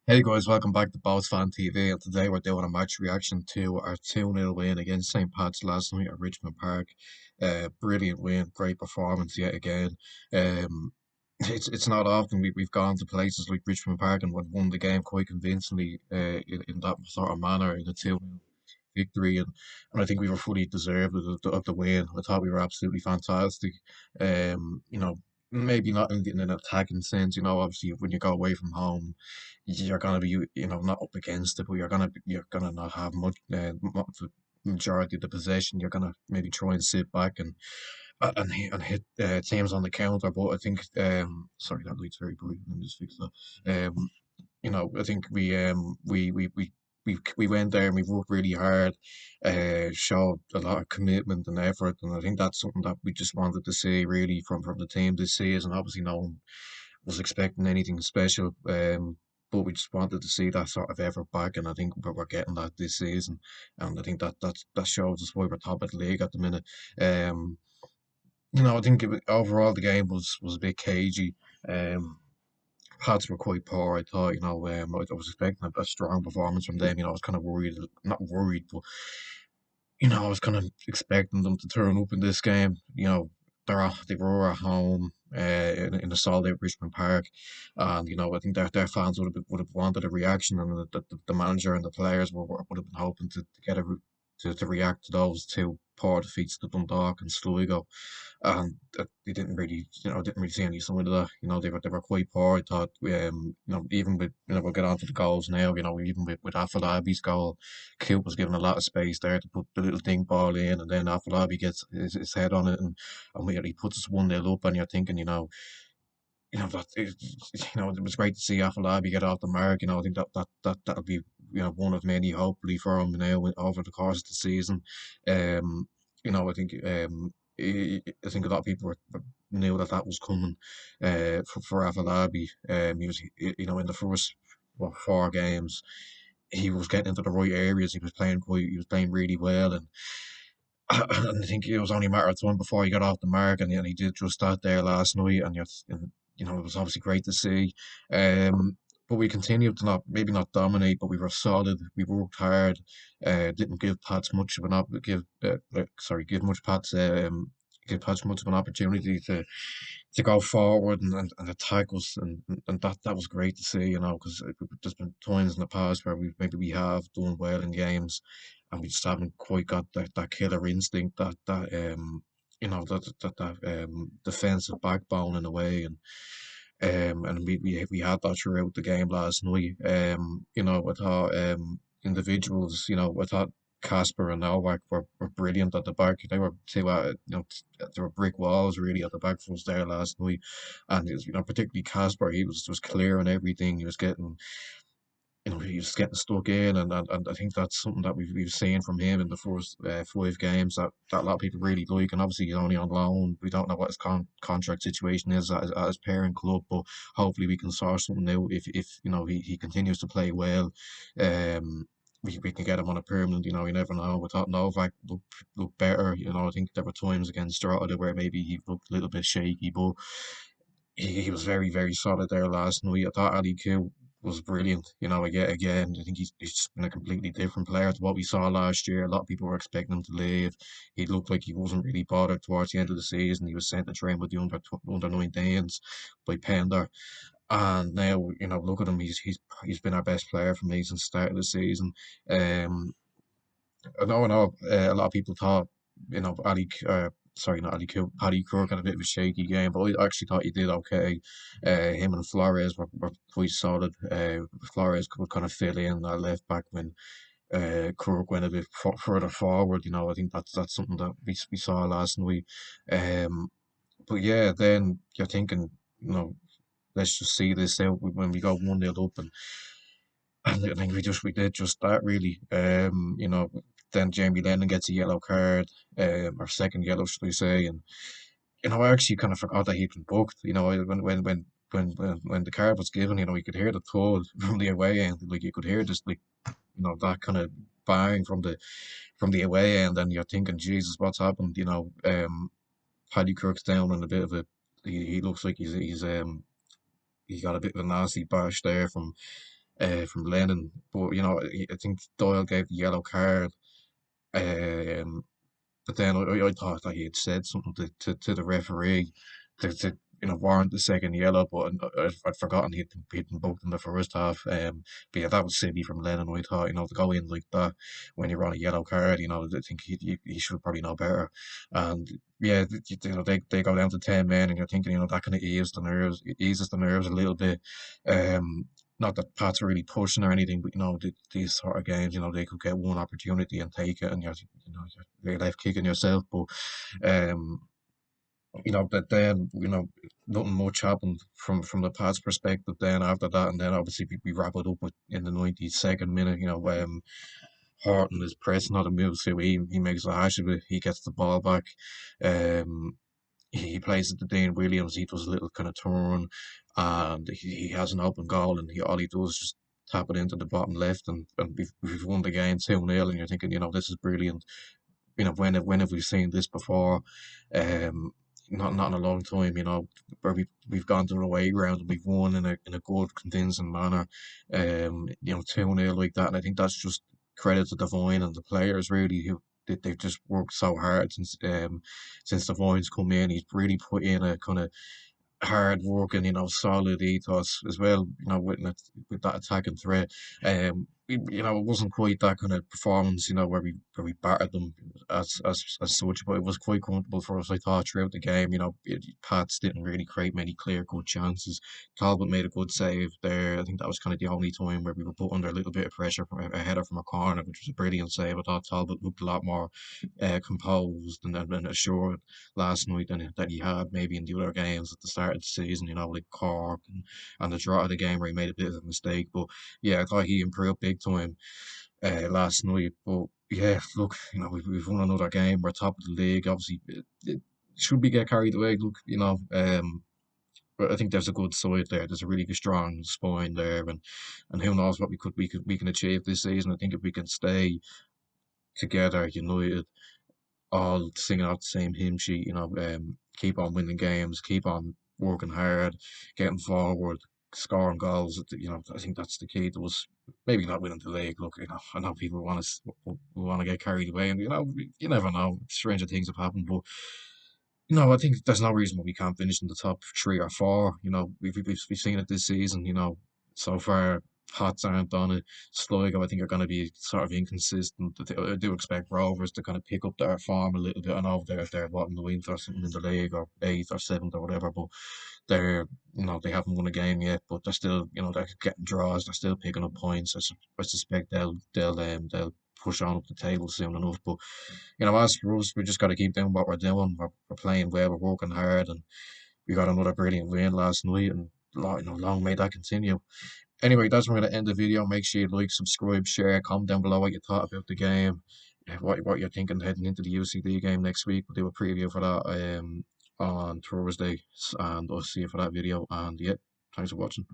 Hey guys, welcome back to Boss Fan TV, and today we're doing a match reaction to our 2-0 win against St. Pat's last night at Richmond Park. Brilliant win, great performance yet again. It's not often we've gone to places like Richmond Park and won the game quite convincingly in that sort of manner in a 2-0 victory, and I think we were fully deserved of the win. I thought we were absolutely fantastic. You know, maybe not in an attacking sense. Obviously when you go away from home, you're gonna be not up against it, but you're gonna not have much the majority of the possession. You're gonna maybe try and sit back and hit teams on the counter. But I think sorry, that light's very bright. Let me just fix that. I think we went there and we worked really hard, showed a lot of commitment and effort, and I think that's something that we just wanted to see really from the team this season. Obviously, no one was expecting anything special, but we just wanted to see that sort of effort back, and I think we're getting that this season, and I think that shows us why we're top of the league at the minute. Um, I think overall the game was a bit cagey. Um, Pats were quite poor, I thought. I was expecting a strong performance from them. I was kind of worried, not worried, but I was kind of expecting them to turn up in this game. They were at home in the solid Richmond Park, and I think their fans would have wanted a reaction, and the manager and the players would have been hoping to get to react to those two poor defeats to Dundalk and Sligo, and they didn't really see any sign of that. They were quite poor. I thought, even with, we'll get on to the goals now. Even with Afolabi's goal, Coop was given a lot of space there to put the little dink ball in, and then Afolabi gets his head on it, and he puts us 1-0 up, and you're thinking, it was great to see Afolabi get off the mark. I think that'll be one of many hopefully for him now over the course of the season. I think I think a lot of people knew that was coming for Afolabi. He was in the first four games he was getting into the right areas. He was playing really well, and and I think it was only a matter of time before he got off the mark, and he did just that there last night, it was obviously great to see. But we continued to maybe not dominate, but we were solid. We worked hard. Didn't give Pats much of an op- give sorry give much Pats give Pats much of an opportunity to go forward and attack us, and that was great to see, because there's been times in the past where we have done well in games, and we just haven't quite got that killer instinct, that defensive backbone in a way, and we had that throughout the game last night. I thought individuals, I thought Casper and Novak were brilliant at the back. They were there were brick walls really at the back for us there last night, and it was, particularly Casper. He was clear on everything. He was getting stuck in, and I think that's something that we've seen from him in the first five games that a lot of people really like. And obviously he's only on loan. We don't know what his contract situation is at his parent club, but hopefully we can sort something out if he continues to play well. Um, we can get him on a permanent. You never know. We thought Novak looked better. I think there were times against Drogheda where maybe he looked a little bit shaky, but he was very, very solid there last night. I thought Ali Q was brilliant. Again, I think he's just been a completely different player to what we saw last year. A lot of people were expecting him to leave. He looked like he wasn't really bothered towards the end of the season. He was sent to train with the under 19s by Pender. And now, look at him. He's been our best player for me since the start of the season. Um, I know, a lot of people thought, sorry, not Ali Cook, Paddy Crook had a bit of a shaky game, but I actually thought he did okay. Him and Flores were quite solid. Flores could kind of fill in that left back when Crook went a bit further forward. I think that's something that we saw last night. Um, but yeah, then you're thinking, let's just see this out when we go 1-0 up, and I think we did just that really. Then Jamie Lennon gets a yellow card, or second yellow, should I say? And I actually kind of forgot that he'd been booked. When the card was given, you could hear the thud from the away end, like you could hear just like that kind of bang from the away end, and you're thinking, Jesus, what's happened? Paddy Kirk's down in a bit of a. He looks like he got a bit of a nasty bash there from from Lennon. But I think Doyle gave the yellow card. Um, but then I thought that he had said something to the referee to warrant the second yellow, but I'd forgotten he'd been booked in the first half. But yeah, that was silly from Lennon. I thought, to go in like that when you're on a yellow card, I think he should probably know better. And yeah, they go down to 10 men, and you're thinking, that kind of eases the nerves a little bit. Not that Pats are really pushing or anything, but these sort of games, they could get one opportunity and take it, and you're left kicking yourself. But um, that then nothing much happened from the Pats' perspective. Then after that, and then obviously we wrap it up in the 92nd minute. Horton is pressing on the move, so he makes a hash of it. He gets the ball back. Um, he plays it to Dane Williams. He does a little kind of turn, and he has an open goal, and all he does is just tap it into the bottom left, and we've won the game 2-0, and you're thinking, this is brilliant. When have we seen this before? Um, not in a long time. Where we've gone to the away ground and we've won in a good, convincing manner. 2-0 like that, and I think that's just credit to Devine and the players really who they've just worked so hard since Devine's come in. He's really put in a kind of hard work and solid ethos as well. With that attacking threat. It wasn't quite that kind of performance. Where we battered them as such, but it was quite comfortable for us. I thought throughout the game. Pats didn't really create many clear cut chances. Talbot made a good save there. I think that was kind of the only time where we were put under a little bit of pressure from a header from a corner, which was a brilliant save. I thought Talbot looked a lot more composed and assured last night than he had maybe in the other games at the start of the season, like Cork and the draw of the game where he made a bit of a mistake. But yeah, I thought he improved big time last night. But yeah, look, we've won another game. We're top of the league. Obviously, should we get carried away? Look, but I think there's a good side there. There's a really good, strong spine there, and who knows what we can achieve this season. I think if we can stay together, united, all singing out the same hymn sheet, keep on winning games, keep on working hard, getting forward, scoring goals. I think that's the key to us. Maybe not winning the league. Look, I know people want to get carried away, and you never know. Stranger things have happened, but no, I think there's no reason why we can't finish in the top three or four. We've seen it this season. So far Pats aren't on it. Sligo, I think, are going to be sort of inconsistent. I do expect Rovers to kind of pick up their form a little bit. I know they're bottom ninth or something in the league, or eighth or seventh or whatever, but they're they haven't won a game yet, but they're still they're getting draws. They're still picking up points. I suspect they'll push on up the table soon enough. But as for us, we just got to keep doing what we're doing. We're playing well. We're working hard, and we got another brilliant win last night. And long may that continue. Anyway, that's where I'm going to end the video. Make sure you like, subscribe, share, comment down below what you thought about the game, what you're thinking heading into the UCD game next week. We'll do a preview for that on Thursday, and I'll see you for that video. And yeah, thanks for watching.